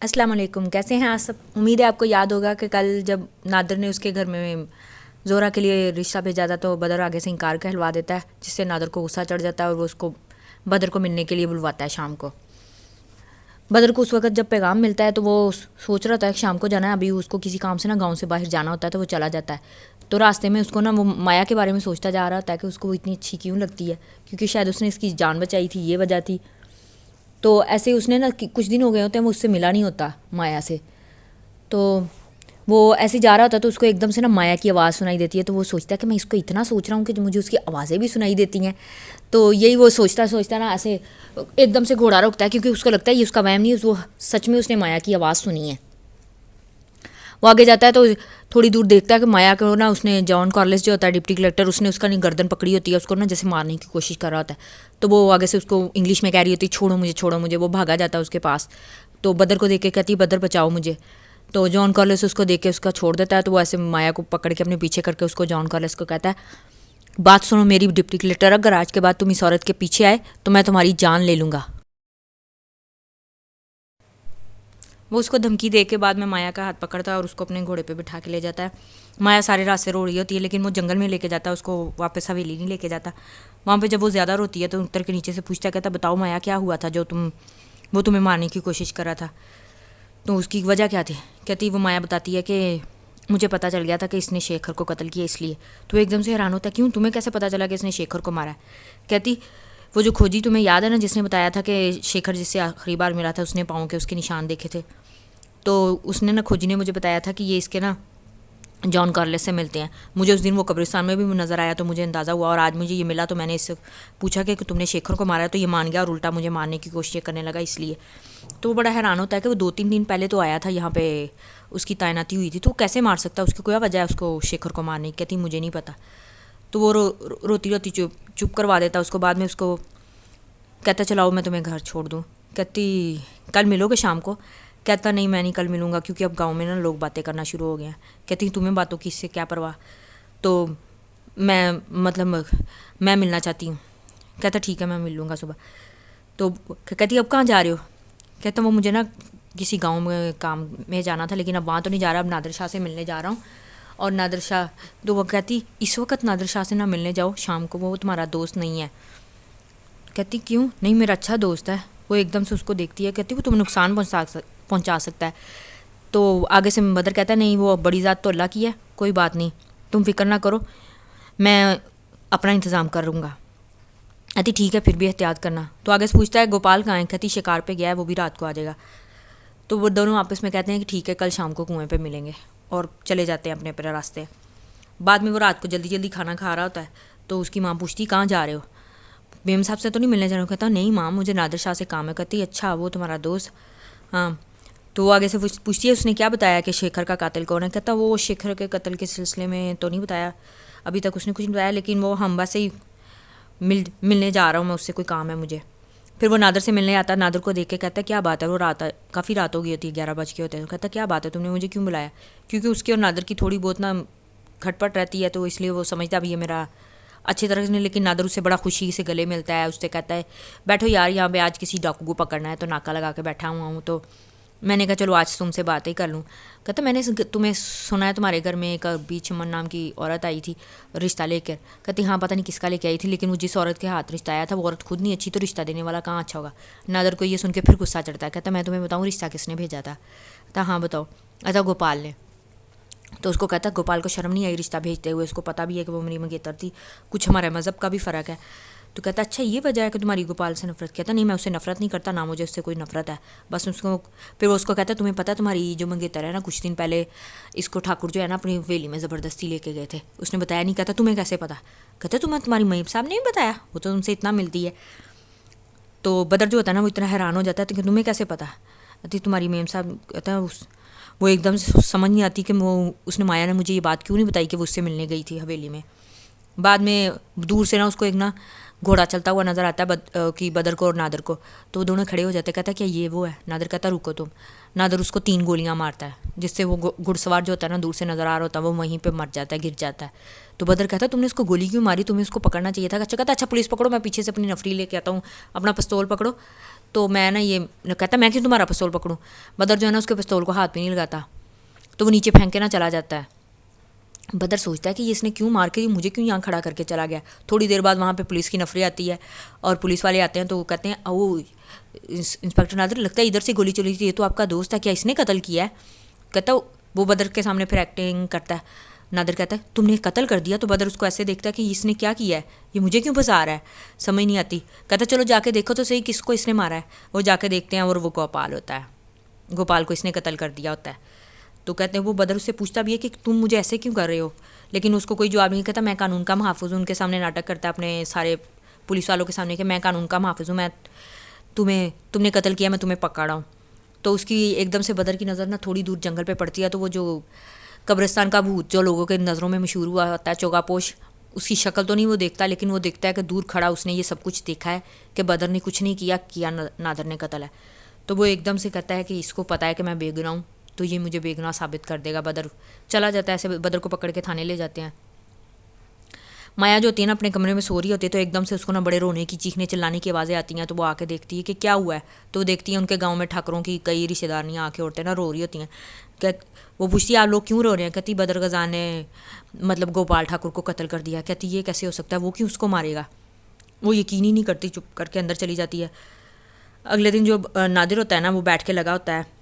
السلام علیکم، کیسے ہیں آپ سب؟ امید ہے آپ کو یاد ہوگا کہ کل جب نادر نے اس کے گھر میں زہرہ کے لیے رشتہ بھیجا تھا تو بدر آگے سے انکار کہلوا دیتا ہے، جس سے نادر کو غصہ چڑھ جاتا ہے اور وہ اس کو بدر کو ملنے کے لیے بلواتا ہے شام کو۔ بدر کو اس وقت جب پیغام ملتا ہے تو وہ سوچ رہا تھا کہ شام کو جانا ہے، ابھی اس کو کسی کام سے نا گاؤں سے باہر جانا ہوتا ہے تو وہ چلا جاتا ہے۔ تو راستے میں اس کو نا وہ مایا کے بارے میں سوچتا جا رہا ہوتا ہے کہ اس کو وہ اتنی اچھی کیوں لگتی ہے، کیونکہ شاید اس نے اس کی جان بچائی تھی، یہ وجہ تھی۔ تو ایسے اس نے نا کچھ دن ہو گئے ہوتے ہیں وہ اس سے ملا نہیں ہوتا مایا سے، تو وہ ایسے جا رہا ہوتا ہے تو اس کو ایک دم سے نا مایا کی آواز سنائی دیتی ہے، تو وہ سوچتا ہے کہ میں اس کو اتنا سوچ رہا ہوں کہ مجھے اس کی آوازیں بھی سنائی دیتی ہیں۔ تو یہی وہ سوچتا نا ایسے ایک دم سے گھوڑا روکتا ہے، کیونکہ اس کو لگتا ہے یہ اس کا وہم نہیں ہے، وہ سچ میں اس نے مایا کی آواز سنی ہے۔ وہ آگے جاتا ہے تو تھوڑی دور دیکھتا ہے کہ مایا کو نا اس نے جان کارلس جو ہوتا ہے ڈپٹی کلیکٹر، اس نے اس کا گردن پکڑی ہوتی ہے، اس کو نا جیسے مارنے کی کوشش کر رہا ہوتا ہے۔ تو وہ آگے سے اس کو انگلش میں کہہ رہی ہوتی ہے چھوڑو مجھے، وہ بھاگا جاتا ہے اس کے پاس۔ تو بدر کو دیکھ کے کہتی ہے بدر بچاؤ مجھے۔ تو جان کارلس اس کو دیکھ کے اس کا چھوڑ دیتا ہے، تو وہ ایسے مایا کو پکڑ کے اپنے پیچھے کر کے اس کو جان کارلس کو کہتا ہے بات سنو میری ڈپٹی کلیکٹر، اگر آج کے بعد تم اس عورت کے پیچھے آئے تو میں تمہاری جان لے لوں گا۔ وہ اس کو دھمکی دے کے بعد میں مایا کا ہاتھ پکڑتا ہے اور اس کو اپنے گھوڑے پہ بٹھا کے لے جاتا ہے۔ مایا سارے راستے رو رہی ہوتی ہے لیکن وہ جنگل میں لے کے جاتا ہے، اس کو واپس حویلی نہیں لے کے جاتا۔ وہاں پہ جب وہ زیادہ روتی ہے تو اتر کے نیچے سے پوچھتا ہے، کہتا بتاؤ مایا کیا ہوا تھا جو وہ تمہیں مارنے کی کوشش کر رہا تھا، تو اس کی وجہ کیا تھی؟ کہتی وہ مایا بتاتی ہے کہ مجھے پتہ چل گیا تھا کہ اس نے شیکھر کو قتل کیا اس لیے۔ تو ایک دم سے حیران ہوتا ہے، کیوں تمہیں کیسے پتہ چلا کہ اس نے شیکھر کو مارا ہے؟ کہتی وہ جو کھوجی تمہیں یاد ہے نا جس نے بتایا تھا کہ شیکھر جس سے آخری بار ملا تھا اس نے پاؤں کے اس کے نشان دیکھے تھے، تو اس نے نا کھوجی نے مجھے بتایا تھا کہ یہ اس کے نا جان کارلس سے ملتے ہیں۔ مجھے اس دن وہ قبرستان میں بھی نظر آیا تو مجھے اندازہ ہوا، اور آج مجھے یہ ملا تو میں نے اس سے پوچھا کہ تم نے شیکھر کو مارا ہے، تو یہ مان گیا اور الٹا مجھے مارنے کی کوشش کرنے لگا اس لیے۔ تو وہ بڑا حیران ہوتا ہے کہ وہ 2-3 دن پہلے تو آیا تھا یہاں پہ، اس کی تعیناتی ہوئی تھی، تو کیسے مار سکتا ہے؟ اس کی کوئی وجہ ہے اس کو شیکھر کو مارنے کی؟ کہتی مجھے نہیں پتہ۔ تو وہ روتی چپ کروا دیتا اس کو۔ بعد میں اس کو کہتا چلاؤ میں تمہیں گھر چھوڑ دوں۔ کہتی کل ملو گے شام کو؟ کہتا نہیں میں نہیں کل ملوں گا، کیونکہ اب گاؤں میں نا لوگ باتیں کرنا شروع ہو گئے ہیں۔ کہتی تمہیں باتوں کی اس سے کیا پرواہ؟ تو میں ملنا چاہتی ہوں۔ کہتا ٹھیک ہے میں مل لوں گا صبح۔ تو کہتی اب کہاں جا رہے ہو؟ کہتا وہ مجھے نا کسی گاؤں میں کام میں جانا تھا، لیکن اب وہاں تو نہیں جا رہا، اب نادر شاہ سے ملنے جا رہا ہوں۔ اور نادر شاہ، تو وہ کہتی اس وقت نادر شاہ سے نہ ملنے جاؤ، شام کو وہ تمہارا دوست نہیں ہے۔ کہتی کیوں نہیں، میرا اچھا دوست ہے۔ وہ ایک دم سے اس کو دیکھتی ہے، کہتی وہ تمہیں نقصان پہنچا سکتا ہے۔ تو آگے سے بدر کہتا ہے نہیں وہ بڑی ذات تو اللہ کی ہے، کوئی بات نہیں تم فکر نہ کرو، میں اپنا انتظام کر لوں گا۔ کہتی ٹھیک ہے پھر بھی احتیاط کرنا۔ تو آگے سے پوچھتا ہے گوپال کہاں ہے؟ کہتی شکار پہ گیا ہے، وہ بھی رات کو آ جائے گا۔ تو وہ دونوں آپس میں کہتے ہیں کہ ٹھیک ہے کل شام کو کنویں پہ ملیں گے، اور چلے جاتے ہیں اپنے اپنے راستے۔ بعد میں وہ رات کو جلدی کھانا کھا رہا ہوتا ہے تو اس کی ماں پوچھتی کہاں جا رہے ہو؟ بیم صاحب سے تو نہیں ملنے جا رہا ہوں؟ کہتا نہیں ماں مجھے نادر شاہ سے کام ہے۔ کہتی اچھا وہ تمہارا دوست؟ ہاں۔ تو وہ آگے سے پوچھتی ہے اس نے کیا بتایا کہ شیکھر کا قاتل کون ہے؟ کہتا وہ شیکھر کے قتل کے سلسلے میں تو نہیں بتایا، ابھی تک اس نے کچھ نہیں بتایا، لیکن وہ ہم بس ہی ملنے جا رہا ہوں میں اس سے، کوئی کام ہے مجھے۔ پھر وہ نادر سے ملنے آتا ہے، نادر کو دیکھ کے کہتا ہے کیا بات ہے؟ وہ کافی رات ہو گئی ہوتی ہے، 11 بج کے ہوتے ہیں۔ کہتا کیا بات ہے تم نے مجھے کیوں بلایا؟ کیونکہ اس کی اور نادر کی تھوڑی بہت نا کھٹ پٹ رہتی ہے، تو اس لیے وہ سمجھتا بھی یہ میرا اچھی طرح سے نہیں، لیکن نادر اس سے بڑا خوشی سے گلے ملتا ہے، اس سے کہتا ہے بیٹھو یار یہاں پہ آج کسی ڈاکو کو پکڑنا ہے، تو ناکا لگا کے بیٹھا ہوا ہوں، تو میں نے کہا چلو آج تم سے بات ہی کر لوں۔ کہتا میں نے تمہیں سنا ہے تمہارے گھر میں ایک بی چمن نام کی عورت آئی تھی رشتہ لے کر۔ کہتی ہاں پتہ نہیں کس کا لے کے آئی تھی، لیکن وہ جس عورت کے ہاتھ رشتہ آیا تھا وہ عورت خود نہیں اچھی، تو رشتہ دینے والا کہاں اچھا ہوگا؟ نادر کو یہ سن کے پھر غصہ چڑھتا ہے، کہتا میں تمہیں بتاؤں رشتہ کس نے بھیجا تھا؟ کہتا ہاں بتاؤ۔ کہتا گوپال نے۔ تو اس کو کہتا گوپال کو شرم نہیں آئی رشتہ بھیجتے ہوئے؟ اس کو پتہ بھی ہے کہ وہ میری منگیتر تھی، کچھ ہمارے مذہب کا بھی فرق ہے۔ تو کہتا اچھا یہ وجہ ہے کہ تمہاری گوپال سے نفرت؟ کہتا نہیں میں اس سے نفرت نہیں کرتا، نہ مجھے اس سے کوئی نفرت ہے، بس اس کو۔ پھر وہ اس کو کہتا ہے تمہیں پتہ تمہاری جو منگیتر ہے نا کچھ دن پہلے اس کو ٹھاکر جو ہے نا اپنی ویلی میں زبردستی لے کے گئے تھے، اس نے بتایا نہیں؟ کہتا تمہیں کیسے پتہ؟ کہتا تمہاری مئیب صاحب نے بھی بتایا، وہ تو تم سے اتنا ملتی ہے۔ تو بدر جو ہوتا ہے نا وہ اتنا حیران ہو جاتا ہے کہ تمہیں کیسے پتہ؟ کہتی تمہاری میم صاحب، کہتا ہے وہ ایک دم سے سمجھ نہیں آتی کہ اس نے مایا نے مجھے یہ بات کیوں نہیں بتائی کہ وہ اس سے ملنے گئی تھی حویلی میں۔ بعد میں دور سے نا اس کو ایک نا گھوڑا چلتا ہوا نظر آتا ہے کہ بدر کو اور نادر کو، تو وہ دونوں کھڑے ہو جاتے، کہتا ہے کیا یہ وہ ہے؟ نادر کہتا رکو تم۔ نادر اس کو 3 گولیاں مارتا ہے، جس سے وہ گھڑ سوار جو ہوتا ہے نا دور سے نظر آ رہا ہوتا ہے وہ وہیں پہ مر جاتا ہے، گر جاتا ہے۔ تو بدر کہتا ہے تم نے اس کو گولی کیوں ماری؟ تمہیں اس کو پکڑنا چاہیے تھا۔ اچھا کہتا اچھا پولیس پکڑو، میں پیچھے سے اپنی نفری لے کے آتا ہوں، اپنا پستول پکڑو۔ تو میں نا یہ کہتا میں کیوں تمہارا پستول پکڑوں. بدر جو ہے نا اس کے پستول کو ہاتھ میں نہیں لگاتا, تو وہ نیچے پھینک کے نہ چلا جاتا ہے. بدر سوچتا ہے کہ یہ اس نے کیوں مار کے مجھے کیوں یہاں کھڑا کر کے چلا گیا. تھوڑی دیر بعد وہاں پہ پولیس کی نفری آتی ہے اور پولیس والے آتے ہیں, تو وہ کہتے ہیں او انسپیکٹر نادر لگتا ہے ادھر سے گولی چلی تھی, یہ تو آپ کا دوست ہے, کیا اس نے قتل کیا ہے. کہتا وہ بدر کے سامنے پھر ایکٹنگ کرتا ہے. نادر کہتا ہے تم نے قتل کر دیا. تو بدر اس کو ایسے دیکھتا ہے کہ اس نے کیا کیا ہے, یہ مجھے کیوں پھنسا رہا ہے, سمجھ نہیں آتی. کہتا چلو جا کے دیکھو تو صحیح کس کو اس نے مارا ہے. وہ جا کے دیکھتے ہیں اور وہ گوپال ہوتا ہے, گوپال کو اس نے قتل کر دیا ہوتا ہے. تو کہتے ہیں وہ بدر اس سے پوچھتا بھی ہے کہ تم مجھے ایسے کیوں کر رہے ہو, لیکن اس کو کوئی جواب نہیں. کہتا میں قانون کا محافظ ہوں. ان کے سامنے ناٹک کرتا ہے اپنے سارے پولیس والوں کے سامنے کہ میں قانون کا محافظ ہوں, میں تم نے قتل کیا, میں تمہیں پکڑ رہا ہوں. تو اس کی ایک دم سے بدر کی نظر نا تھوڑی دور جنگل پہ پڑتی ہے, تو وہ جو قبرستان کا بھوت جو لوگوں کے نظروں میں مشہور ہوا ہوتا ہے چوگا پوش, اس کی شکل تو نہیں وہ دیکھتا, لیکن وہ دیکھتا ہے کہ دور کھڑا اس نے یہ سب کچھ دیکھا ہے کہ بدر نے کچھ نہیں کیا نادر نے قتل ہے. تو وہ ایک دم سے کہتا ہے کہ اس کو پتہ ہے کہ میں بے گناہ ہوں, تو یہ مجھے بے گناہ ثابت کر دے گا. بدر چلا جاتا ہے, ایسے بدر کو پکڑ کے تھانے لے جاتے ہیں. مایا جو ہوتی ہے نا اپنے کمرے میں سو رہی ہوتی ہے, تو ایک دم سے اس کو نا بڑے رونے کی چیخنے چلانے کی آوازیں آتی ہیں. تو وہ آ کے دیکھتی ہے کہ کیا ہوا ہے. تو وہ دیکھتی ہے ان کے گاؤں میں ٹھاکروں کی کئی رشتہ داریاں آ کے عورتیں نا رو رہی ہوتی ہیں. کہ وہ پوچھتی ہے آپ لوگ کیوں رو رہے ہیں. کہتی بدر غزا نے مطلب گوپال ٹھاکر کو قتل کر دیا. کہتی یہ کیسے ہو سکتا ہے, وہ کیوں اس کو مارے گا. وہ یقین ہی نہیں کرتی, چپ کر کے اندر چلی جاتی ہے. اگلے دن جو نادر ہوتا ہے نا وہ بیٹھ کے لگا ہوتا ہے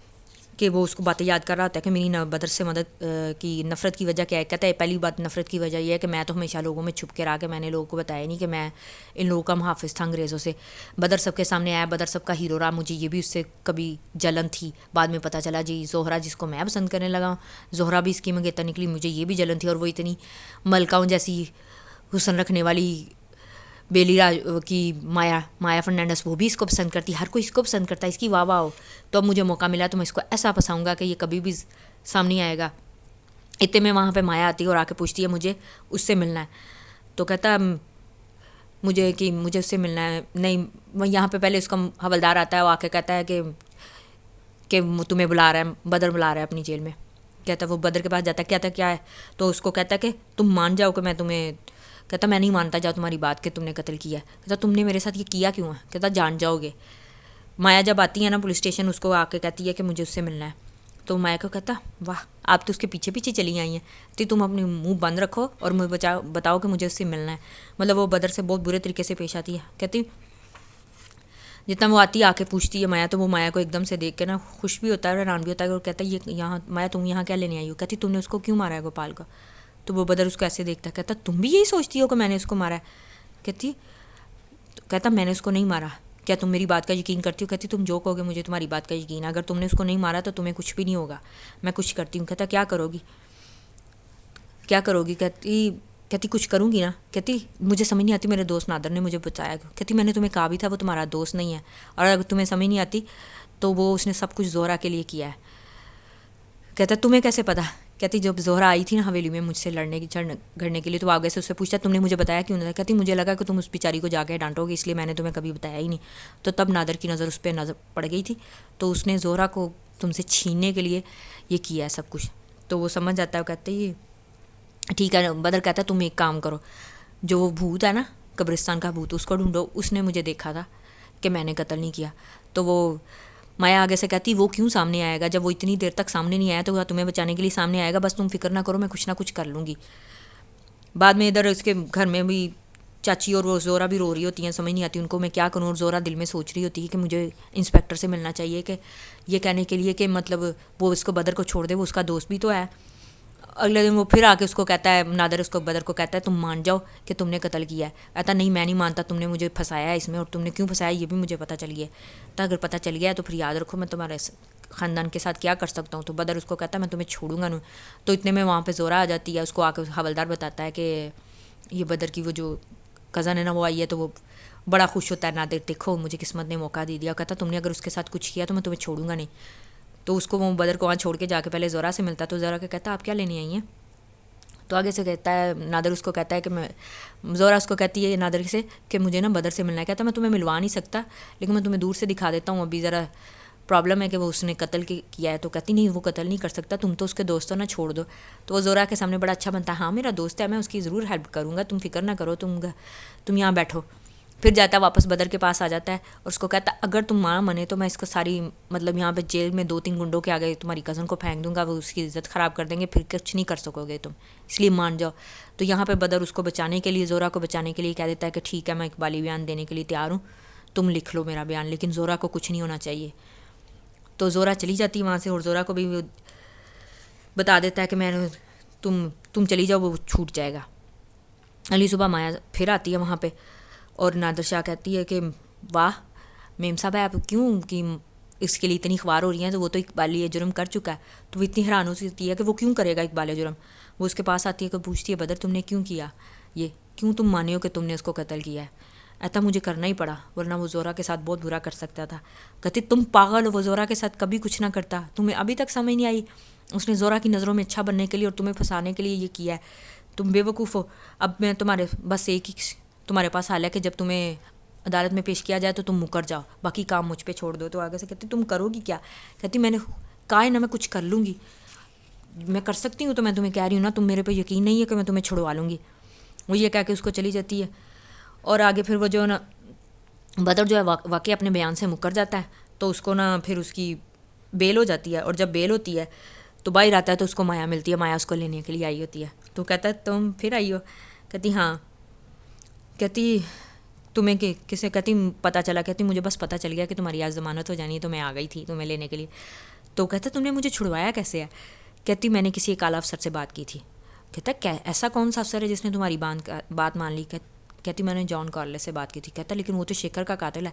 کہ وہ اس کو باتیں یاد کر رہا ہوتا ہے کہ میری بدر سے مدد کی نفرت کی وجہ کیا ہے. کہتا ہے پہلی بات نفرت کی وجہ یہ ہے کہ میں تو ہمیشہ لوگوں میں چھپ کے رہا, کہ میں نے لوگوں کو بتایا نہیں کہ میں ان لوگوں کا محافظ تھا انگریزوں سے. بدر سب کے سامنے آیا, بدر سب کا ہیرو رہا, مجھے یہ بھی اس سے کبھی جلن تھی. بعد میں پتہ چلا جی زہرا جس کو میں پسند کرنے لگا, زہرا بھی اس کی منگیتر نکلی, مجھے یہ بھی جلن تھی. اور وہ اتنی ملکاؤں جیسی حسن رکھنے والی بیلی راج کی مایا فرنینڈس, وہ بھی اس کو پسند کرتی, ہر کوئی اس کو پسند کرتا ہے, اس کی واہ واہ ہو. تو اب مجھے موقع ملا تو میں اس کو ایسا پھنساؤں گا کہ یہ کبھی بھی سامنے آئے گا. اتنے میں وہاں پہ مایا آتی ہے اور آ کے پوچھتی ہے مجھے اس سے ملنا ہے. تو کہتا مجھے اس سے ملنا ہے. نہیں, یہاں پہ پہلے اس کا حوالدار آتا ہے, وہ آ کے کہتا ہے کہ تمہیں بلا رہا ہے, بدر بلا رہا ہے اپنی جیل میں. کہتا وہ بدر کے پاس جاتا ہے, کہتا کیا ہے. تو اس کو کہتا ہے کہ تم مان جاؤ کہ میں تمہیں. کہتا میں نہیں مانتا جاؤ تمہاری بات کہ تم نے قتل کیا ہے. کہتا تم نے میرے ساتھ یہ کیا کیوں ہے. کہتا جان جاؤ گے. مایا جب آتی ہے نا پولیس اسٹیشن, اس کو آ کے کہتی ہے کہ مجھے اس سے ملنا ہے. تو مایا کو کہتا واہ آپ تو اس کے پیچھے پیچھے چلی آئی ہیں, تو تم اپنے منہ بند رکھو اور مجھے بتاؤ کہ مجھے اس سے ملنا ہے. مطلب وہ بدر سے بہت برے طریقے سے پیش آتی ہے. کہتی جتنا وہ آتی ہے آ کے پوچھتی ہے مایا, تو وہ مایا کو ایک دم سے دیکھ کے نا خوش بھی ہوتا ہے اور حیران بھی ہوتا ہے. اور کہتا ہے یہ یہاں مایا تم یہاں کیا لینے آئی ہو. کہتی تم نے اس کو کیوں مارا ہے گوپال کو. تو وہ بدر اس کو ایسے دیکھتا ہے, کہتا تم بھی یہی سوچتی ہو کہ میں نے اس کو مارا ہے. کہتا میں نے اس کو نہیں مارا, کیا تم میری بات کا یقین کرتی ہو. کہتی تم جو کہو گے مجھے تمہاری بات کا یقین ہے, اگر تم نے اس کو نہیں مارا تو تمہیں کچھ بھی نہیں ہوگا, میں کچھ کرتی ہوں. کہتا کیا کرو گی. کہتی کچھ کروں گی نا. کہتی مجھے سمجھ نہیں آتی, میرے دوست نادر نے مجھے بتایا. کہتی میں نے تمہیں کہا بھی تھا وہ تمہارا دوست نہیں ہے, اور اگر تمہیں سمجھ نہیں آتی تو وہ اس نے سب کچھ زہرا کے لیے کیا ہے. کہتا تمہیں کیسے پتا. کہتی جب زہرا آئی تھی نا حویلی میں مجھ سے گھڑنے کے لیے, تو آگے سے اس سے پوچھتا تم نے مجھے بتایا کیوں نہیں. کہتی مجھے لگا کہ تم اس بیچاری کو جا کے ڈانٹو گے, اس لیے میں نے تمہیں کبھی بتایا ہی نہیں. تو تب نادر کی نظر اس پہ نظر پڑ گئی تھی, تو اس نے زہرا کو تم سے چھیننے کے لیے یہ کیا ہے سب کچھ. تو وہ سمجھ جاتا ہے, وہ کہتے یہ ٹھیک ہے. بدر کہتا ہے تم ایک کام کرو, جو وہ بھوت ہے نا قبرستان کا بھوت, اس کو ڈھونڈو, اس نے مجھے دیکھا تھا کہ میں نے قتل نہیں کیا. تو وہ مایا آگے سے کہتی وہ کیوں سامنے آئے گا, جب وہ اتنی دیر تک سامنے نہیں آیا تو وہ تمہیں بچانے کے لیے سامنے آئے گا. بس تم فکر نہ کرو, میں کچھ نہ کچھ کر لوں گی. بعد میں ادھر اس کے گھر میں بھی چاچی اور وہ زہرا بھی رو رہی ہوتی ہیں, سمجھ نہیں آتی ان کو میں کیا کروں. اور زہرا دل میں سوچ رہی ہوتی ہے کہ مجھے انسپیکٹر سے ملنا چاہیے, کہ یہ کہنے کے لیے کہ مطلب وہ اس کو بدر کو چھوڑ دے, وہ اس کا دوست بھی تو ہے. اگلے دن وہ پھر آ کے اس کو کہتا ہے, نادر اس کو بدر کو کہتا ہے تم مان جاؤ کہ تم نے قتل کیا ہے. کہتا نہیں میں نہیں مانتا, تم نے مجھے پھنسایا ہے اس میں, اور تم نے کیوں پھنسایا یہ بھی مجھے پتہ چل گیا. تو اگر پتہ چل گیا ہے تو پھر یاد رکھو میں تمہارے خاندان کے ساتھ کیا کر سکتا ہوں. تو بدر اس کو کہتا ہے میں تمہیں چھوڑوں گا نہیں. تو اتنے میں وہاں پہ زہرا آ جاتی ہے, اس کو آ کے حوالدار بتاتا ہے کہ یہ بدر کی وہ جو کزن ہے نا وہ آئی ہے. تو وہ بڑا خوش ہوتا ہے, نادر دیکھو مجھے قسمت نے موقع دے دیا. کہتا تم نے اگر اس کے ساتھ کچھ کیا تو میں تمہیں چھوڑوں گا نہیں. تو اس کو وہ بدر کو وہاں چھوڑ کے جا کے پہلے زہرا سے ملتا. تو زہرا کے کہتا آپ کیا لینے آئی ہیں. تو آگے سے کہتا ہے نادر اس کو کہتا ہے کہ میں زہرا اس کو کہتی ہے نادر سے کہ مجھے نا بدر سے ملنا ہے. کہتا میں تمہیں ملوا نہیں سکتا, لیکن میں تمہیں دور سے دکھا دیتا ہوں, ابھی ذرا پرابلم ہے کہ وہ اس نے قتل کیا ہے. تو کہتی نہیں وہ قتل نہیں کر سکتا, تم تو اس کے دوست ہو نا, چھوڑ دو. تو وہ زہرا کے سامنے بڑا اچھا بنتا ہے, ہاں میرا دوست ہے, میں اس کی ضرور ہیلپ کروں گا, تم فکر نہ کرو, تم یہاں بیٹھو. پھر جاتا ہے واپس بدر کے پاس آ جاتا ہے اور اس کو کہتا ہے اگر تم ماں منے تو میں اس کو ساری مطلب یہاں پہ جیل میں 2-3 گنڈوں کے آگے تمہاری کزن کو پھینک دوں گا, وہ اس کی عزت خراب کر دیں گے, پھر کچھ نہیں کر سکو گے تم, اس لیے مان جاؤ. تو یہاں پہ بدر اس کو بچانے کے لیے, زورا کو بچانے کے لیے کہہ دیتا ہے کہ ٹھیک ہے میں اقبالی بیان دینے کے لیے تیار ہوں, تم لکھ لو میرا بیان, لیکن زورا کو کچھ نہیں ہونا چاہیے. تو زورا چلی جاتی ہے وہاں سے, اور زورا کو بھی بتا دیتا ہے کہ میں تم چلی جاؤ, وہ چھوٹ جائے گا. اگلی صبح مایا پھر آتی ہے وہاں پہ, اور نادر شاہ کہتی ہے کہ واہ میم صاحب آپ کیوں کہ اس کے لیے اتنی خوار ہو رہی ہیں, تو وہ تو اقبالی جرم کر چکا ہے. تو وہ اتنی حیران ہوتی ہے کہ وہ کیوں کرے گا اقبال جرم. وہ اس کے پاس آتی ہے کہ پوچھتی ہے بدر تم نے کیوں کیا یہ, کیوں تم مانے ہو کہ تم نے اس کو قتل کیا ہے. ایسا مجھے کرنا ہی پڑا ورنہ وہ زورا کے ساتھ بہت برا کر سکتا تھا. کہتی تم پاگل ہو, وہ زورا کے ساتھ کبھی کچھ نہ کرتا, تمہیں ابھی تک سمجھ نہیں آئی, اس نے زورا کی نظروں میں اچھا بننے کے لیے اور تمہیں پھنسانے کے لیے یہ کیا ہے. تم بے وقوف ہو. اب میں تمہارے بس ایک ہی تمہارے پاس حال ہے کہ جب تمہیں عدالت میں پیش کیا جائے تو تم مکر جاؤ, باقی کام مجھ پہ چھوڑ دو. تو آگے سے کہتی تم کرو گی کیا. کہتی میں نے کہا ہے نا میں کچھ کر لوں گی, میں کر سکتی ہوں, تو میں تمہیں کہہ رہی ہوں نا, تم میرے پہ یقین نہیں ہے کہ میں تمہیں چھڑوا لوں گی. وہ یہ کہہ کے اس کو چلی جاتی ہے. اور آگے پھر وہ جو نا بدر جو ہے واقعی اپنے بیان سے مکر جاتا ہے, تو اس کو نا پھر اس کی بیل ہو جاتی ہے. اور جب بیل ہوتی ہے تو باہر آتا ہے تو اس کو مایا ملتی ہے, مایا اس کو لینے کے لیے آئی ہوتی ہے. تو کہتا ہے تم پھر آئی ہو. کہتی ہاں. کہتی تمہیں کسے, کہتی پتہ چلا. کہتی مجھے بس پتہ چل گیا کہ تمہاری آج ضمانت ہو جانی ہے, تو میں آ گئی تھی تمہیں لینے کے لیے. تو کہتا تم نے مجھے چھڑوایا کیسے ہے. کہتی میں نے کسی ایک اعلیٰ افسر سے بات کی تھی. کہتا ہے ایسا کون سا افسر ہے جس نے تمہاری بات مان لی. کہتی میں نے جان کارلس سے بات کی تھی. کہتا لیکن وہ تو شیکھر کا قاتل ہے,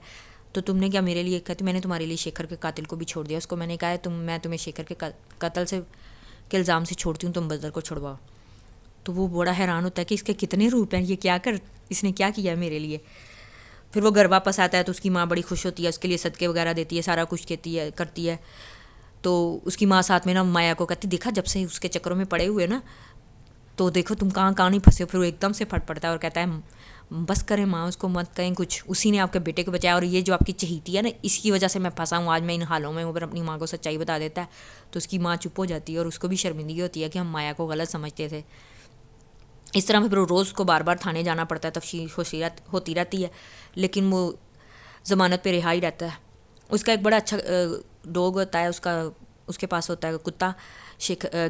تو تم نے کیا میرے لیے. کہتی میں نے تمہارے لیے شیکھر کے قاتل کو بھی چھوڑ دیا. اس کو میں نے کہا ہے میں تمہیں شیکھر کے قتل سے کے الزام سے چھوڑتی ہوں, تم بدر کو چھڑواؤ. تو وہ بڑا حیران ہوتا ہے کہ اس کے کتنے روپ ہیں, یہ کیا اس نے کیا کیا ہے میرے لیے. پھر وہ گھر واپس آتا ہے تو اس کی ماں بڑی خوش ہوتی ہے, اس کے لیے صدقے وغیرہ دیتی ہے, سارا کچھ کرتی ہے. تو اس کی ماں ساتھ میں نا مایا کو کہتی دیکھا جب سے اس کے چکروں میں پڑے ہوئے نا, تو دیکھو تم کہاں نہیں پھنسے ہو. پھر وہ ایک دم سے پھٹ پڑتا ہے اور کہتا ہے بس کریں ماں, اس کو مت کہیں کچھ, اسی نے آپ کے بیٹے کو بچایا, اور یہ جو آپ کی چہیتی ہے نا اس کی وجہ سے میں پھنسا ہوں آج میں ان حالوں میں. وہ پھر اپنی ماں کو سچائی بتا دیتا ہے. تو اس کی ماں چپ ہو جاتی ہے, اور اس کو بھی شرمندگی ہوتی ہے کہ ہم مایا کو غلط سمجھتے تھے. اس طرح میں پھر روز کو بار بار تھانے جانا پڑتا ہے, تفتیش ہوتی رہتی ہے, لیکن وہ ضمانت پہ رہا ہی رہتا ہے. اس کا ایک بڑا اچھا ڈوگ ہوتا ہے, اس کے پاس ہوتا ہے کتا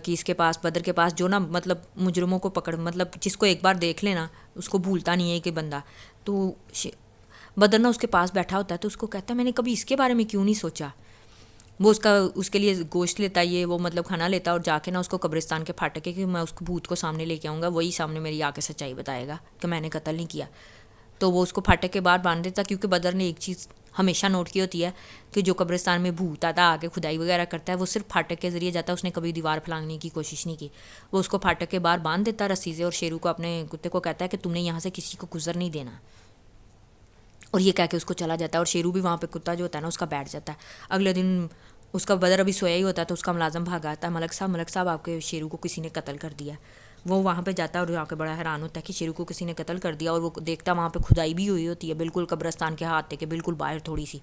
کی اس کے پاس بدر کے پاس, جو نا مطلب مجرموں کو پکڑ, مطلب جس کو ایک بار دیکھ لینا اس کو بھولتا نہیں ہے کہ بندہ. تو بدر نا اس کے پاس بیٹھا ہوتا ہے, تو اس کو کہتا ہے میں نے کبھی اس کے بارے میں کیوں نہیں سوچا. وہ اس کے لیے گوشت لیتا ہے, یہ وہ مطلب کھانا لیتا ہے, اور جا کے نا اس کو قبرستان کے پھاٹکے کہ میں اس کو بھوت کو سامنے لے کے آؤں گا, وہی سامنے میری آ کے سچائی بتائے گا کہ میں نے قتل نہیں کیا. تو وہ اس کو پھاٹک کے باہر باندھ دیتا, کیونکہ بدر نے ایک چیز ہمیشہ نوٹ کی ہوتی ہے کہ جو قبرستان میں بھوت آتا ہے آ کے کھدائی وغیرہ کرتا ہے, وہ صرف پھاٹک کے ذریعے جاتا ہے, اس نے کبھی دیوار پھلانگنے کی کوشش نہیں کی. وہ اس کو پھاٹک کے باہر باندھ دیتا رسی سے, اور شیرو کو اپنے کتے کو کہتا ہے کہ تم نے یہاں سے کسی کو گزر نہیں دینا, اور یہ کہہ کے اس کو چلا جاتا ہے. اور شیرو بھی وہاں پہ کتا جو ہوتا ہے نا اس کا بیٹھ جاتا ہے. اگلے دن اس کا بدر ابھی سویا ہی ہوتا ہے, تو اس کا ملازم بھاگا آتا ہے, ملک صاحب آپ کے شیرو کو کسی نے قتل کر دیا. وہ وہاں پہ جاتا ہے اور وہاں پہ بڑا حیران ہوتا ہے کہ شیرو کو کسی نے قتل کر دیا. اور وہ دیکھتا وہاں پہ کھدائی بھی ہوئی ہوتی ہے بالکل قبرستان کے ہاتھ کے بالکل باہر تھوڑی سی,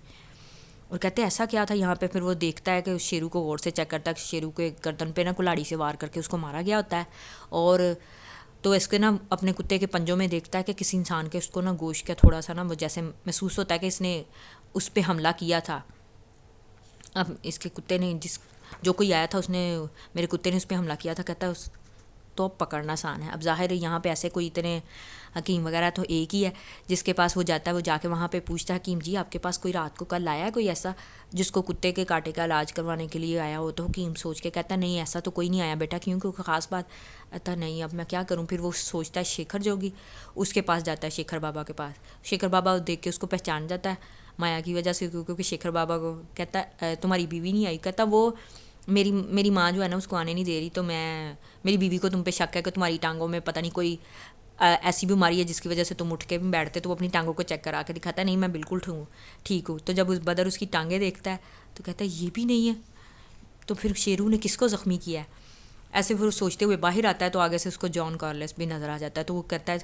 اور کہتے ہیں ایسا کیا تھا یہاں پہ. پھر وہ دیکھتا ہے کہ شیرو کو غور سے چیک کرتا ہے کہ شیرو کے گردن پہ نا کلاڑی سے وار کر کے اس کو مارا گیا ہوتا ہے. اور تو اس کے نا اپنے کتے کے پنجوں میں دیکھتا ہے کہ کسی انسان کے اس کو نا گوشت کا تھوڑا سا نا وہ جیسے محسوس ہوتا ہے کہ اس نے اس پہ حملہ کیا تھا. اب اس کے کتے نے جو کوئی آیا تھا اس نے میرے کتے نے اس پہ حملہ کیا تھا. کہتا ہے اس تو پکڑنا آسان ہے. اب ظاہر ہے یہاں پہ ایسے کوئی اتنے حکیم وغیرہ تو ایک ہی ہے جس کے پاس وہ جاتا ہے. وہ جا کے وہاں پہ پوچھتا ہے حکیم جی آپ کے پاس کوئی رات کو کل آیا ہے کوئی ایسا جس کو کتے کے کاٹے کا علاج کروانے کے لیے آیا ہو. تو حکیم سوچ کے کہتا ہے نہیں ایسا تو کوئی نہیں آیا بیٹا, کیونکہ خاص بات آتا نہیں. اب میں کیا کروں. پھر وہ سوچتا ہے شیکھر جوگی, اس کے پاس جاتا ہے شیکھر بابا کے پاس. شیکھر بابا دیکھ کے اس کو پہچان جاتا ہے مایا کی وجہ سے, کیونکہ شیکھر بابا کو کہتا ہے تمہاری بیوی نہیں آئی. کہتا وہ میری ماں جو ہے نا اس کو آنے نہیں دے رہی, تو میری بیوی کو تم پہ شک ہے کہ تمہاری ٹانگوں میں پتہ نہیں کوئی ایسی بیماری ہے جس کی وجہ سے تم اٹھ کے بھی بیٹھتے. تو وہ اپنی ٹانگوں کو چیک کرا کے دکھاتا ہے نہیں میں بالکل ٹھیک ہوں. تو جب بدر اس کی ٹانگیں دیکھتا ہے تو کہتا ہے یہ بھی نہیں ہے, تو پھر شیرو نے کس کو زخمی کیا ہے. ایسے پھر سوچتے ہوئے باہر آتا ہے تو آگے سے اس کو جان کارلس بھی نظر آ جاتا ہے. تو وہ کہتا ہے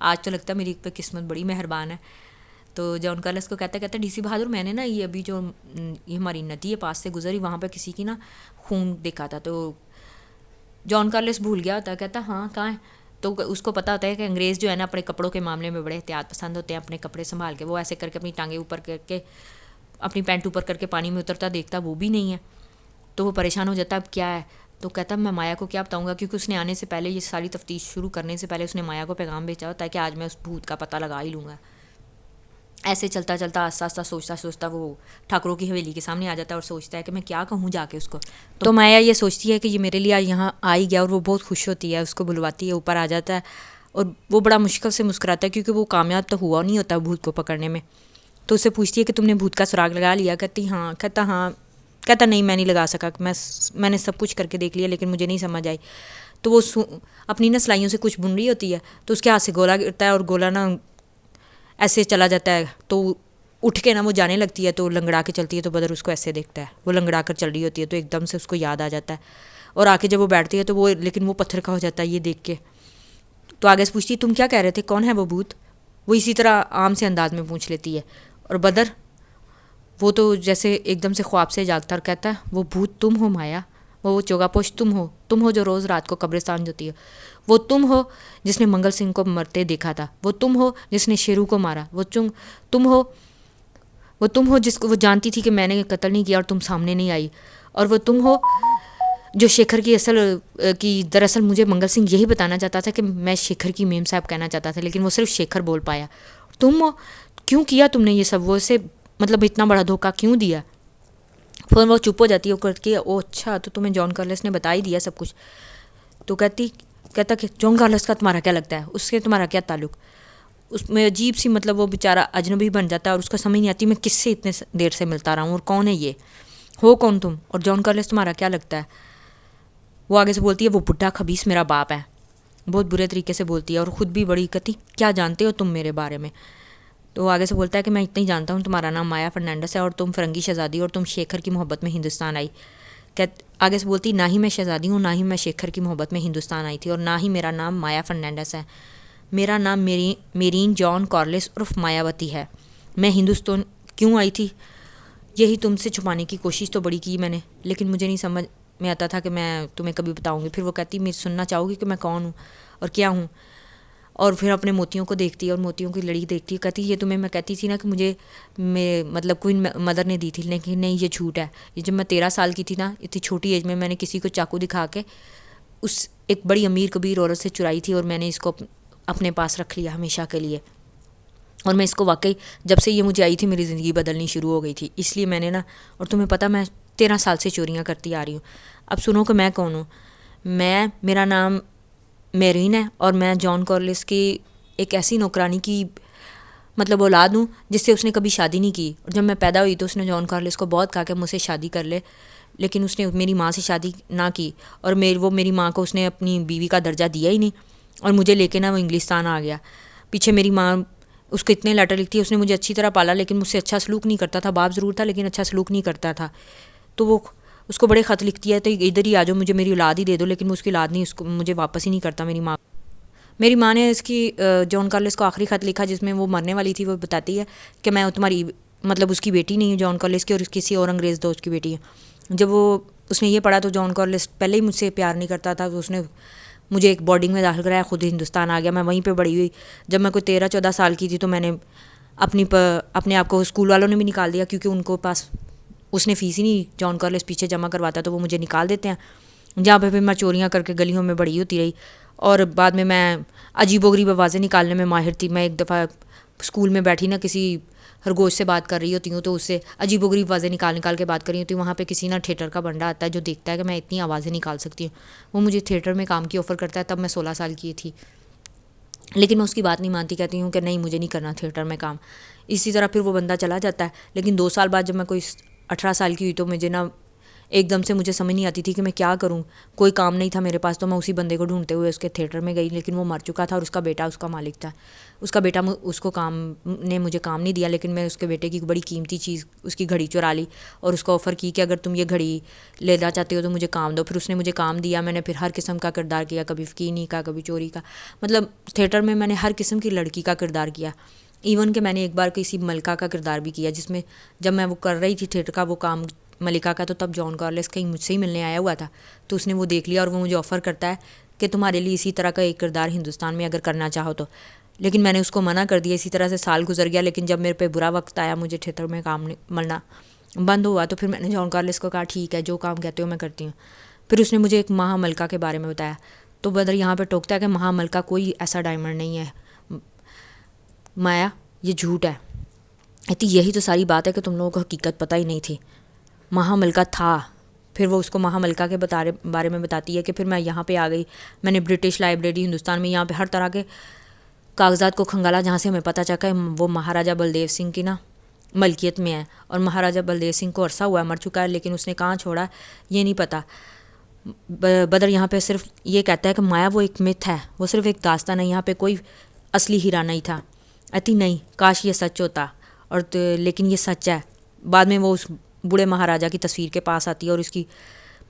آج تو لگتا ہے میری پہ قسمت بڑی مہربان ہے. تو جان کارلس کو کہتا ہے ڈی سی بہادر میں نے نا یہ ابھی جو یہ ہماری ندی ہے پاس سے گزری, وہاں پہ کسی کی نا خون دیکھا تھا. تو جان کارلس بھول گیا ہوتا ہے, کہتا ہاں کہاں ہے. تو اس کو پتہ ہوتا ہے کہ انگریز جو ہے نا اپنے کپڑوں کے معاملے میں بڑے احتیاط پسند ہوتے ہیں، اپنے کپڑے سنبھال کے، وہ ایسے کر کے اپنی ٹانگیں اوپر کر کے اپنی پینٹ اوپر کر کے پانی میں اترتا دیکھتا وہ بھی نہیں ہے، تو وہ پریشان ہو جاتا ہے اب کیا ہے. تو کہتا میں مایا کو کیا بتاؤں گا، کیونکہ اس نے آنے سے پہلے یہ ساری تفتیش شروع کرنے سے پہلے اس نے مایا کو پیغام بھیجا ہوتا ہے کہ آج میں اس بھوت کا پتہ لگا ہی لوں گا. ایسے چلتا چلتا آہستہ آہستہ سوچتا سوچتا وہ ٹھاکروں کی حویلی کے سامنے آ جاتا ہے اور سوچتا ہے کہ میں کیا کہوں جا کے اس کو. تو مایا یہ سوچتی ہے کہ یہ میرے لیے یہاں آ ہی گیا، اور وہ بہت خوش ہوتی ہے، اس کو بلواتی ہے، اوپر آ جاتا ہے اور وہ بڑا مشکل سے مسکراتا ہے کیونکہ وہ کامیاب تو ہوا نہیں ہوتا بھوت کو پکڑنے میں. تو اسے پوچھتی ہے کہ تم نے بھوت کا سراغ لگا لیا؟ کہتی ہاں. کہتا نہیں میں نہیں لگا سکا، میں نے سب کچھ کر کے دیکھ لیا لیکن مجھے نہیں سمجھ آئی. تو وہ اپنی نا سلائیوں سے کچھ بن رہی ہوتی ہے تو اس کے ہاتھ سے گولا گرتا ہے اور گولا نا ایسے چلا جاتا ہے، تو اٹھ کے نا وہ جانے لگتی ہے تو لنگڑا کے چلتی ہے. تو بدر اس کو ایسے دیکھتا ہے، وہ لنگڑا کر چل رہی ہوتی ہے تو ایک دم سے اس کو یاد آ جاتا ہے اور آ کے جب وہ بیٹھتی ہے تو وہ لیکن وہ پتھر کا ہو جاتا ہے یہ دیکھ کے. تو آگے سے پوچھتی ہے تم کیا کہہ رہے تھے، کون ہے وہ بھوت؟ وہ اسی طرح عام سے انداز میں پوچھ لیتی ہے. اور بدر وہ تو جیسے ایک دم سے خواب سے جاگتا اور کہتا ہے وہ بھوت تم ہو مایا، وہ چوگا پوش تم ہو جو روز رات کو قبرستان جاتی ہے، وہ تم ہو جس نے منگل سنگھ کو مرتے دیکھا تھا، وہ تم ہو جس نے شیرو کو مارا، وہ تم ہو جس کو وہ جانتی تھی کہ میں نے قتل نہیں کیا اور تم سامنے نہیں آئی، اور وہ تم ہو جو شیکھر کی دراصل مجھے منگل سنگھ یہی بتانا چاہتا تھا کہ میں شیکھر کی میم صاحب کہنا چاہتا تھا لیکن وہ صرف شیکھر بول پایا. تم ہو، کیوں کیا تم نے یہ سب، وہ اسے مطلب اتنا بڑا دھوکہ کیوں دیا؟ پھر وہ چپ ہو جاتی ہے اور کہ او اچھا تو تمہیں جان کارلس نے بتا ہی دیا سب کچھ. تو کہتا کہ جان کارلس کا تمہارا کیا لگتا ہے، اس سے تمہارا کیا تعلق؟ اس میں عجیب سی مطلب وہ بیچارہ اجنبی بن جاتا ہے اور اس کو سمجھ نہیں آتی میں کس سے اتنے دیر سے ملتا رہا ہوں اور کون ہے یہ، ہو کون تم، اور جان کارلس تمہارا کیا لگتا ہے؟ وہ آگے سے بولتی ہے وہ بڈھا خبیث میرا باپ ہے، بہت برے طریقے سے بولتی ہے اور خود بھی بڑی کہتی کیا جانتے ہو تم میرے بارے میں؟ تو آگے سے بولتا ہے کہ میں اتنا ہی جانتا ہوں تمہارا نام مایا فرنانڈس ہے اور تم فرنگی شہزادی اور تم شیکھر کی محبت میں ہندوستان آئی. آگے سے بولتی نہ ہی میں شہزادی ہوں، نہ ہی میں شیکھر کی محبت میں ہندوستان آئی تھی، اور نہ ہی میرا نام مایا فرنانڈس ہے، میرا نام میرین جان کارلس عرف مایاوتی ہے. میں ہندوستان کیوں آئی تھی یہی تم سے چھپانے کی کوشش تو بڑی کی میں نے، لیکن مجھے نہیں سمجھ میں آتا تھا کہ میں تمہیں کبھی بتاؤں گی. پھر وہ کہتی میں سننا چاہوں گی کہ میں کون ہوں اور کیا ہوں، اور پھر اپنے موتیوں کو دیکھتی ہے اور موتیوں کی لڑی دیکھتی ہے. کہتی یہ تمہیں میں کہتی تھی نا کہ مجھے مطلب کوئن مدر نے دی تھی، لیکن نہیں یہ جھوٹ ہے. یہ جب میں 13 سال کی تھی نا، اتنی چھوٹی ایج میں نے کسی کو چاقو دکھا کے اس ایک بڑی امیر کبیر عورت سے چرائی تھی اور میں نے اس کو اپنے پاس رکھ لیا ہمیشہ کے لیے. اور میں اس کو واقعی جب سے یہ مجھے آئی تھی میری زندگی بدلنی شروع ہو گئی تھی، اس لیے میں نے نا، اور تمہیں پتہ میں 13 سال سے چوریاں کرتی آ رہی ہوں. اب سنو کہ میں کون ہوں. میرا نام میرین ہے اور میں جان کارلس کی ایک ایسی نوکرانی کی مطلب اولاد ہوں جس سے اس نے کبھی شادی نہیں کی. اور جب میں پیدا ہوئی تو اس نے جان کارلس کو بہت کہا کہ مجھ سے شادی کر لے، لیکن اس نے میری ماں سے شادی نہ کی، اور وہ میری ماں کو اس نے اپنی بیوی کا درجہ دیا ہی نہیں، اور مجھے لے کے نا وہ انگلستان آ گیا. پیچھے میری ماں اس کو اتنے لیٹر لکھتی ہے، اس نے مجھے اچھی طرح پالا لیکن مجھ سے اچھا سلوک نہیں کرتا تھا. باپ ضرور تھا لیکن اچھا سلوک نہیں کرتا تھا. تو وہ اس کو بڑے خط لکھتی ہے تو ادھر ہی آ جاؤ، مجھے میری اولاد ہی دے دو، لیکن وہ اس کی اولاد نہیں، اس کو مجھے واپس ہی نہیں کرتا. میری ماں نے اس کی جان کارلس کو آخری خط لکھا جس میں وہ مرنے والی تھی. وہ بتاتی ہے کہ میں تمہاری مطلب اس کی بیٹی نہیں ہوں جان کارلس کی، اور کسی اور انگریز دوست کی بیٹی ہے. جب اس نے یہ پڑھا تو جان کارلس پہلے ہی مجھ سے پیار نہیں کرتا تھا، تو اس نے مجھے ایک بورڈنگ میں داخل کرایا، خود ہندوستان آ گیا. میں وہیں پہ بڑی ہوئی. جب میں کوئی 13-14 سال کی تھی تو میں نے اپنے آپ کو اسکول والوں نے بھی نکال دیا، کیونکہ ان کو پاس اس نے فیس ہی نہیں جان کارلس پیچھے جمع کرواتا، تو وہ مجھے نکال دیتے ہیں. جہاں پہ میں چوریاں کر کے گلیوں میں بڑی ہوتی رہی، اور بعد میں عجیب و غریب آوازیں نکالنے میں ماہر تھی. میں ایک دفعہ اسکول میں بیٹھی نا کسی خرگوش سے بات کر رہی ہوتی ہوں تو اس سے عجیب و غریب آوازیں نکال کے بات کر رہی ہوتی ہوں. وہاں پہ کسی نا تھیٹر کا بندہ آتا ہے جو دیکھتا ہے کہ میں اتنی آوازیں نکال سکتی ہوں، وہ مجھے تھیٹر میں کام کی آفر کرتا ہے. تب میں 16 سال کی تھی، لیکن میں اس کی بات نہیں مانتی، کہتی ہوں کہ نہیں مجھے نہیں کرنا تھیٹر میں کام. اسی طرح پھر وہ بندہ چلا جاتا ہے. لیکن 2 سال بعد جب میں کوئی 18 سال کی ہوئی تو مجھے نا ایک دم سے مجھے سمجھ نہیں آتی تھی کہ میں کیا کروں. کوئی کام نہیں تھا میرے پاس، تو میں اسی بندے کو ڈھونڈتے ہوئے اس کے تھیٹر میں گئی، لیکن وہ مر چکا تھا اور اس کا بیٹا اس کا مالک تھا. اس کا بیٹا اس کو مجھے کام نہیں دیا، لیکن میں اس کے بیٹے کی بڑی قیمتی چیز اس کی گھڑی چرا لی اور اس کو آفر کی کہ اگر تم یہ گھڑی لینا چاہتے ہو تو مجھے کام دو. پھر اس نے مجھے کام دیا. میں نے پھر ہر قسم کا کردار کیا، کبھی فقیری کا، کبھی چوری کا. مطلب تھیٹر میں میں نے ہر قسم کی لڑکی کا کردار کیا. ایون کہ میں نے ایک بار کسی ملکہ کا کردار بھی کیا، جس میں جب میں وہ کر رہی تھی تھیٹر کا وہ کام ملکہ کا، تو تب جان کارلس کہیں مجھ سے ہی ملنے آیا ہوا تھا. تو اس نے وہ دیکھ لیا اور وہ مجھے آفر کرتا ہے کہ تمہارے لیے اسی طرح کا ایک کردار ہندوستان میں اگر کرنا چاہو تو. لیکن میں نے اس کو منع کر دیا. اسی طرح سے سال گزر گیا. لیکن جب میرے پہ برا وقت آیا, مجھے تھیٹر میں کام ملنا بند ہوا, تو پھر میں نے جان کارلس کو کہا ٹھیک ہے جو کام کہتے ہو میں کرتی ہوں. پھر اس نے مجھے ایک مہا ملکہ کے بارے میں بتایا. تو بدر یہاں پہ ٹوکتا ہے کہ مہا ملکہ کوئی ایسا ڈائمنڈ نہیں ہے مایا, یہ جھوٹ ہے. کہتی یہی تو ساری بات ہے کہ تم لوگوں کو حقیقت پتہ ہی نہیں تھی. مہا ملکہ تھا. پھر وہ اس کو مہا ملکہ کے بارے میں بتاتی ہے کہ پھر میں یہاں پہ آ گئی. میں نے برٹش لائبریری ہندوستان میں یہاں پہ ہر طرح کے کاغذات کو کھنگالا جہاں سے ہمیں پتہ چلا کہ وہ مہاراجہ بلدیو سنگھ کی نا ملکیت میں ہے. اور مہاراجہ بلدیو سنگھ کو عرصہ ہوا ہے, مر چکا ہے, لیکن اس نے کہاں چھوڑا یہ نہیں پتہ. بدر یہاں پہ صرف یہ کہتا ہے کہ مایا وہ ایک متھ ہے, وہ صرف ایک داستان ہے, یہاں پہ کوئی اصلی ہیرا نہیں تھا. اتی نہیں, کاش یہ سچ ہوتا. اور لیکن یہ سچ ہے. بعد میں وہ اس بوڑھے مہاراجہ کی تصویر کے پاس آتی ہے اور اس کی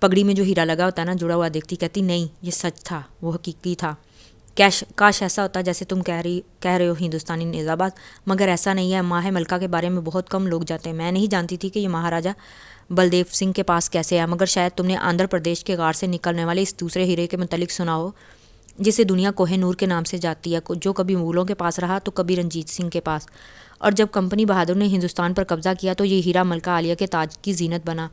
پگڑی میں جو ہیرا لگا ہوتا ہے نا جڑا ہوا دیکھتی, کہتی نہیں یہ سچ تھا, وہ حقیقی تھا. کاش ایسا ہوتا جیسے تم کہہ رہے ہو ہندوستانی نظامات, مگر ایسا نہیں ہے. ماہ ملکہ کے بارے میں بہت کم لوگ جانتے ہیں. میں نہیں جانتی تھی کہ یہ مہاراجہ بلدیو سنگھ کے پاس کیسے ہے, مگر شاید تم نے آندھرا پردیش کے غار سے نکلنے والے اس دوسرے ہیرے کے متعلق سنا ہو جسے دنیا کوہ نور کے نام سے جاتی ہے, جو کبھی مغلوں کے پاس رہا تو کبھی رنجیت سنگھ کے پاس. اور جب کمپنی بہادر نے ہندوستان پر قبضہ کیا تو یہ ہیرا ملکہ عالیہ کے تاج کی زینت بنا.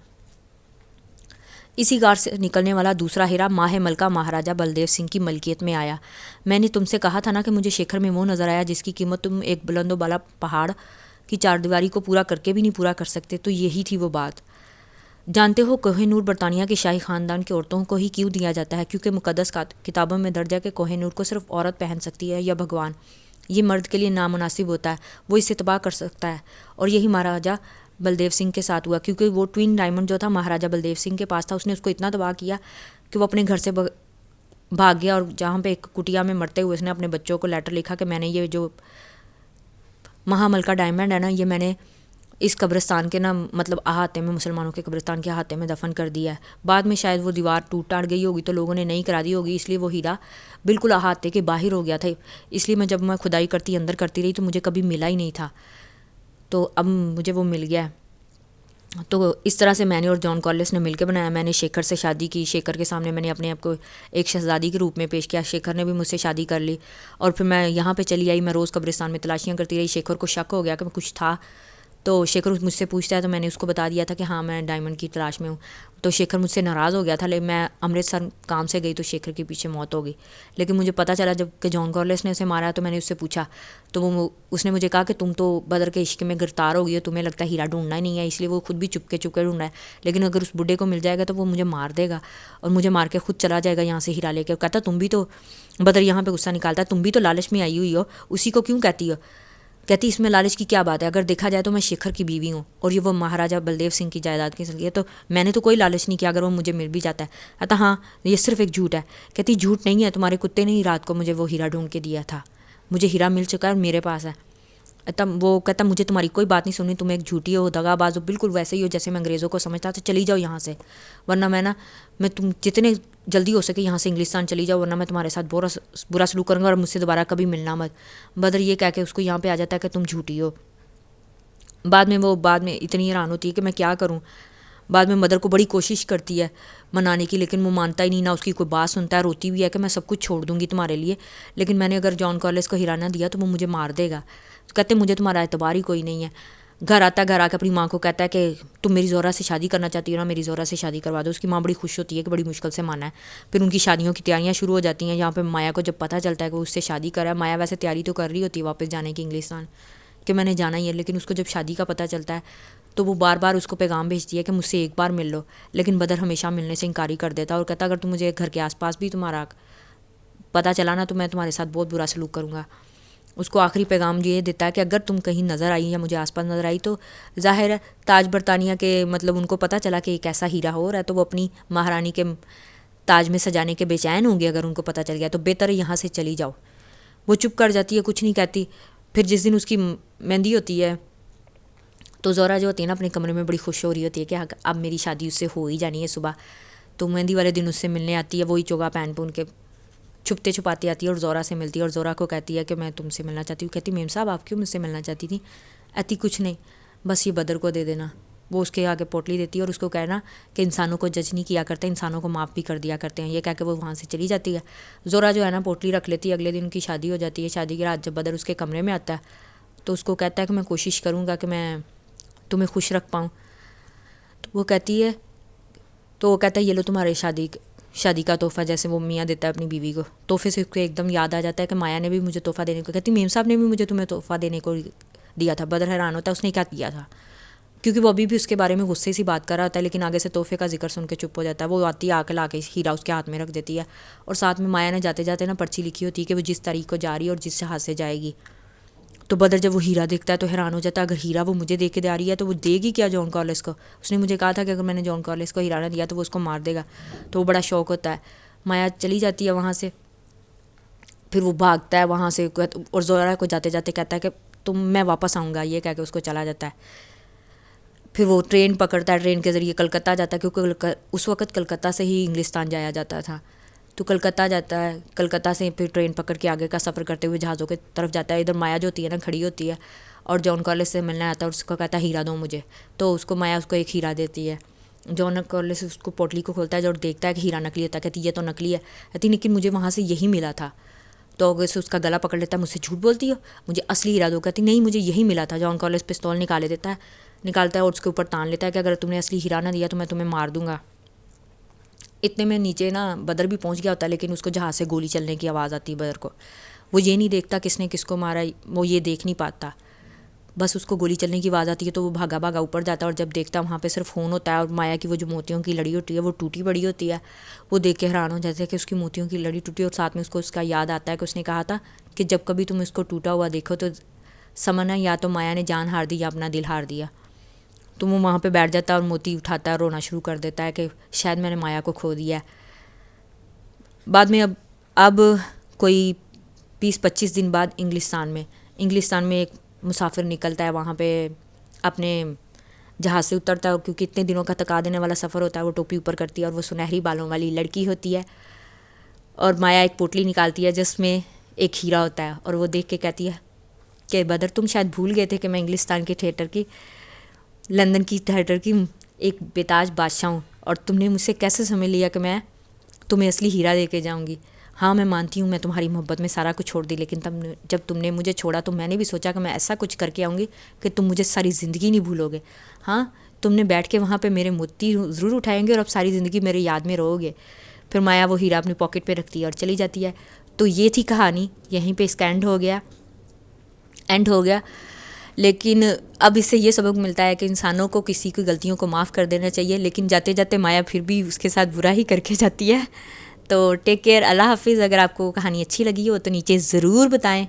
اسی غار سے نکلنے والا دوسرا ہیرا ماہ ملکہ مہاراجہ بلدیو سنگھ کی ملکیت میں آیا. میں نے تم سے کہا تھا نا کہ مجھے شیکھر میں وہ نظر آیا جس کی قیمت تم ایک بلند و بالا پہاڑ کی چار دیواری کو پورا کر کے بھی نہیں پورا کر سکتے. تو یہی تھی وہ بات. جانتے ہو کوہ نور برطانیہ کے شاہی خاندان کی عورتوں کو ہی کیوں دیا جاتا ہے؟ کیونکہ مقدس کتابوں میں درج ہے کہ کوہ نور کو صرف عورت پہن سکتی ہے یا بھگوان. یہ مرد کے لیے نامناسب ہوتا ہے, وہ اسے تباہ کر سکتا ہے. اور یہی مہاراجہ بلدیو سنگھ کے ساتھ ہوا, کیونکہ وہ ٹوین ڈائمنڈ جو تھا مہاراجہ بلدیو سنگھ کے پاس تھا, اس نے اس کو اتنا تباہ کیا کہ وہ اپنے گھر سے بھاگ گیا. اور جہاں پہ ایک کٹیا میں مرتے ہوئے اس نے اپنے بچوں کو لیٹر لکھا کہ میں نے یہ جو مہا ملکہ ڈائمنڈ ہے نا, یہ میں نے اس قبرستان کے نا مطلب احاطے میں, مسلمانوں کے قبرستان کے احاطے میں دفن کر دیا ہے. بعد میں شاید وہ دیوار ٹوٹ گئی ہوگی تو لوگوں نے نہیں کرا دی ہوگی, اس لیے وہ ہیرا بالکل احاطے کے باہر ہو گیا تھا. اس لیے میں جب میں کھدائی کرتی اندر کرتی رہی تو مجھے کبھی ملا ہی نہیں تھا, تو اب مجھے وہ مل گیا ہے. تو اس طرح سے میں نے اور جان کارلس نے مل کے بنایا. میں نے شیکھر سے شادی کی. شیکھر کے سامنے میں نے اپنے آپ کو ایک شہزادی کے روپ میں پیش کیا. شیکھر نے بھی مجھ سے شادی کر لی. اور پھر میں یہاں پہ چلی آئی. میں روز قبرستان میں تلاشیاں کرتی رہی. شیکھر کو شک ہو گیا کہ میں کچھ تھا, تو شیکھر مجھ سے پوچھتا ہے, تو میں نے اس کو بتا دیا تھا کہ ہاں میں ڈائمنڈ کی تلاش میں ہوں. تو شیکھر مجھ سے ناراض ہو گیا تھا. لیکن میں امرتسر کام سے گئی تو شیکھر کے پیچھے موت ہو گئی. لیکن مجھے پتہ چلا جب کہ جان کارلس نے اسے مارا, تو میں نے اس سے پوچھا تو اس نے مجھے کہا کہ تم تو بدر کے عشق میں گرفتار ہو گئی ہو, تمہیں لگتا ہے ہیرا ڈھونڈنا ہی نہیں ہے, اس لیے وہ خود بھی چپ کے ڈھونڈا ہے. لیکن اگر اس بڈھے کو مل جائے گا تو وہ مجھے مار دے گا اور مجھے مار کے خود چلا جائے گا یہاں سے ہیرا لے کے. کہتا تم بھی تو, بدر یہاں پہ غصہ نکالتا ہے, تم بھی تو لالچ میں آئی ہوئی ہو, اسی کو کیوں کہتی ہو؟ کہتی اس میں لالچ کی کیا بات ہے؟ اگر دیکھا جائے تو میں شیکھر کی بیوی ہوں اور یہ وہ مہاراجہ بلدیو سنگھ کی جائیداد کی سلطنت ہے, تو میں نے تو کوئی لالچ نہیں کیا اگر وہ مجھے مل بھی جاتا ہے. کہتا ہاں یہ صرف ایک جھوٹ ہے. کہتی جھوٹ نہیں ہے, تمہارے کتے نے ہی رات کو مجھے وہ ہیرا ڈھونڈ کے دیا تھا, مجھے ہیرا مل چکا ہے اور میرے پاس ہے. وہ کہتا مجھے تمہاری کوئی بات نہیں سننی, تم ایک جھوٹی ہو, دغا باز ہو, بالکل ویسے ہی ہو جیسے میں انگریزوں کو سمجھتا تھا. چلی جاؤ یہاں سے, ورنہ میں تم جتنے جلدی ہو سکے یہاں سے انگلستان چلی جاؤ, ورنہ میں تمہارے ساتھ برا سلوک کروں گا اور مجھ سے دوبارہ کبھی ملنا مت. بدر یہ کہہ کے اس کو یہاں پہ آ جاتا ہے کہ تم جھوٹی ہو. بعد میں اتنی حیران ہوتی ہے کہ میں کیا کروں. بعد میں مدر کو بڑی کوشش کرتی ہے منانے کی, لیکن وہ مانتا ہی نہیں, نہ اس کی کوئی بات سنتا ہے. روتی بھی ہے کہ میں سب کچھ چھوڑ دوں گی تمہارے لیے, لیکن میں نے اگر جان کارلس کو ہیرا نہ دیا تو وہ مجھے مار دے گا. کہتے مجھے تمہارا اعتبار ہی کوئی نہیں ہے. گھر آ کے اپنی ماں کو کہتا ہے کہ تم میری زہرا سے شادی کرنا چاہتی ہو نا, میری زہرا سے شادی کروا دو. اس کی ماں بڑی خوش ہوتی ہے کہ بڑی مشکل سے مانا ہے. پھر ان کی شادیوں کی تیاریاں شروع ہو جاتی ہیں. یہاں پہ مایا کو جب پتہ چلتا ہے کہ اس سے شادی کرا ہے, مایا ویسے تیاری تو کر رہی ہوتی ہے واپس جانے کی انگلستان کہ میں نے جانا ہی ہے, لیکن اس کو جب شادی کا پتہ چلتا ہے تو وہ بار بار اس کو پیغام بھیجتی ہے کہ مجھ سے ایک بار مل لو. لیکن بدر ہمیشہ ملنے سے انکاری کر دیتا اور کہتا اگر تم مجھے گھر کے آس پاس بھی تمہارا پتہ چلا نا تو میں تمہارے ساتھ بہت برا سلوک کروں گا. اس کو آخری پیغام یہ دیتا ہے کہ اگر تم کہیں نظر آئی یا مجھے آس پاس نظر آئی تو ظاہر ہے تاج برطانیہ کے مطلب ان کو پتہ چلا کہ ایک ایسا ہیرا ہو رہا ہے, تو وہ اپنی مہارانی کے تاج میں سجانے کے بے چین ہوں گے. اگر ان کو پتہ چل گیا تو بہتر ہے یہاں سے چلی جاؤ. وہ چپ کر جاتی ہے, کچھ نہیں کہتی. پھر جس دن اس کی مہندی ہوتی ہے تو زہرا جو ہوتی ہے نا اپنے کمرے میں بڑی خوش ہو رہی ہوتی ہے کہ اب میری شادی اس سے ہو ہی جانی ہے صبح. تو مہندی والے دن اس سے ملنے آتی ہے, وہی چوگا پہن کے چھپتے چھپاتے آتی ہے اور زہرا سے ملتی ہے. اور زہرا کو کہتی ہے کہ میں تم سے ملنا چاہتی ہوں. کہتی میم صاحب آپ کیوں مجھ سے ملنا چاہتی تھیں؟ ایتی کچھ نہیں, بس یہ بدر کو دے دینا, وہ اس کے آگے پوٹلی دیتی ہے اور اس کو کہنا کہ انسانوں کو جج نہیں کیا کرتے، انسانوں کو معاف بھی کر دیا کرتے ہیں. یہ کہہ کے وہ وہاں سے چلی جاتی ہے. زورا جو ہے نا پوٹلی رکھ لیتی ہے. اگلے دن ان کی شادی ہو جاتی ہے. شادی کی رات جب بدر اس کے کمرے میں آتا ہے تو اس کو کہتا ہے کہ میں کوشش کروں گا کہ میں تمہیں خوش رکھ پاؤں. تو وہ کہتی ہے، تو وہ کہتا ہے یہ لو تمہارے شادی کا تحفہ، جیسے وہ میاں دیتا ہے اپنی بیوی کو. تحفے سے اس کو ایک دم یاد آ جاتا ہے کہ مایا نے بھی مجھے تحفہ دینے کو، کہتی میم صاحب نے بھی مجھے تمہیں تحفہ دینے کو دیا تھا. بدر حیران ہوتا ہے اس نے کیا دیا تھا، کیونکہ وہ ابھی بھی اس کے بارے میں غصے سی بات کر رہا ہوتا ہے، لیکن آگے سے تحفے کا ذکر سن کے چپ ہو جاتا ہے. وہ آتی ہے آ کے لا کے ہیرا اس کے ہاتھ میں رکھ دیتی ہے، اور ساتھ میں مایا نے جاتے جاتے نا پرچی لکھی ہوتی ہے کہ وہ جس تاریخ کو جا رہی ہے اور جس جہاز سے جائے گی. تو بدر جب وہ ہیرا دیکھتا ہے تو حیران ہو جاتا ہے، اگر ہیرا وہ مجھے دے کے جا رہی ہے تو وہ دے گی کیا جان کارلس کو. اس نے مجھے کہا تھا کہ اگر میں نے جان کارلس کو ہیرا نہ دیا تو وہ اس کو مار دے گا. تو وہ بڑا شوق ہوتا ہے. مایا چلی جاتی ہے وہاں سے، پھر وہ بھاگتا ہے وہاں سے اور زورا کو جاتے جاتے کہتا ہے کہ میں واپس آؤں گا، یہ کہہ کے اس کو چلا جاتا ہے. پھر وہ ٹرین پکڑتا ہے، ٹرین کے ذریعے کلکتہ جاتا ہے، کیونکہ اس وقت کلکتہ سے ہی انگلستان جایا جاتا تھا. تو کلکتہ جاتا ہے، کلکتہ سے پھر ٹرین پکڑ کے آگے کا سفر کرتے ہوئے جہازوں کی طرف جاتا ہے. ادھر مایا جو ہوتی ہے نا کھڑی ہوتی ہے اور جان کارلس سے ملنے آتا ہے اور اس کو کہتا ہے ہیرا دو مجھے. تو اس کو مایا اس کو ایک ہیرا دیتی ہے. جان کارلس اس کو پوٹلی کو کھولتا ہے اور دیکھتا ہے کہ ہیرا نکلی ہوتا ہے. کہتی یہ تو نکلی ہے، کہتی لیکن مجھے وہاں سے یہی ملا تھا. تو اگر سے اس کا گلا پکڑ لیتا ہے، مجھ سے جھوٹ بولتی ہو، مجھے اصلی ہیرا دو. کہتی نہیں مجھے یہی ملا تھا. جان کارلس پستول نکالتا ہے اور اس کے اوپر تان لیتا ہے کہ اگر تم نے اصلی ہیرا نہ دیا تو میں تمہیں مار دوں گا. اتنے میں نیچے نا بدر بھی پہنچ گیا ہوتا ہے، لیکن اس کو جہاز سے گولی چلنے کی آواز آتی ہے. بدر کو وہ یہ نہیں دیکھتا کس نے کس کو مارا، وہ یہ دیکھ نہیں پاتا، بس اس کو گولی چلنے کی آواز آتی ہے تو وہ بھاگا بھاگا اوپر جاتا ہے. اور جب دیکھتا ہے وہاں پہ صرف خون ہوتا ہے اور مایا کی وہ جو موتیوں کی لڑی ہوتی ہے وہ ٹوٹی پڑی ہوتی ہے. وہ دیکھ کے حیران ہو جاتا ہے کہ اس کی موتیوں کی لڑی ٹوٹی، اور ساتھ میں اس کو اس کا یاد آتا ہے کہ اس نے کہا تھا کہ جب کبھی تم اس کو ٹوٹا ہوا دیکھو تو سمجھنا یا تو مایا نے جان ہار دی یا اپنا دل ہار دیا. تو وہ وہاں پہ بیٹھ جاتا ہے اور موتی اٹھاتا ہے اور رونا شروع کر دیتا ہے کہ شاید میں نے مایا کو کھو دیا ہے. بعد میں اب کوئی 20-25 دن بعد انگلستان میں ایک مسافر نکلتا ہے، وہاں پہ اپنے جہاز سے اترتا ہے، کیونکہ اتنے دنوں کا تکا دینے والا سفر ہوتا ہے. وہ ٹوپی اوپر کرتی ہے اور وہ سنہری بالوں والی لڑکی ہوتی ہے، اور مایا ایک پوٹلی نکالتی ہے جس میں ایک ہیرا ہوتا ہے. اور وہ دیکھ کے کہتی ہے کہ بدر تم شاید بھول گئے تھے کہ میں انگلستان کے لندن کی تھیٹر کی ایک بیتاج بادشاہ ہوں، اور تم نے مجھ سے کیسے سمجھ لیا کہ میں تمہیں اصلی ہیرا دے کے جاؤں گی. ہاں میں مانتی ہوں میں تمہاری محبت میں سارا کچھ چھوڑ دی، لیکن جب تم نے مجھے چھوڑا تو میں نے بھی سوچا کہ میں ایسا کچھ کر کے آؤں گی کہ تم مجھے ساری زندگی نہیں بھولو گے. ہاں تم نے بیٹھ کے وہاں پہ میرے موتی ضرور اٹھائیں گے اور اب ساری زندگی میرے یاد میں رہو گے. پھر مایا وہ ہیرا اپنی پاکٹ پہ رکھتی ہے اور چلی جاتی ہے. تو یہ تھی کہانی، یہیں پہ اس کا اینڈ ہو گیا. لیکن اب اس سے یہ سبق ملتا ہے کہ انسانوں کو کسی کی غلطیوں کو معاف کر دینا چاہیے، لیکن جاتے جاتے مایا پھر بھی اس کے ساتھ برا ہی کر کے جاتی ہے. تو ٹیک کیئر، اللہ حافظ. اگر آپ کو کہانی اچھی لگی ہو تو نیچے ضرور بتائیں.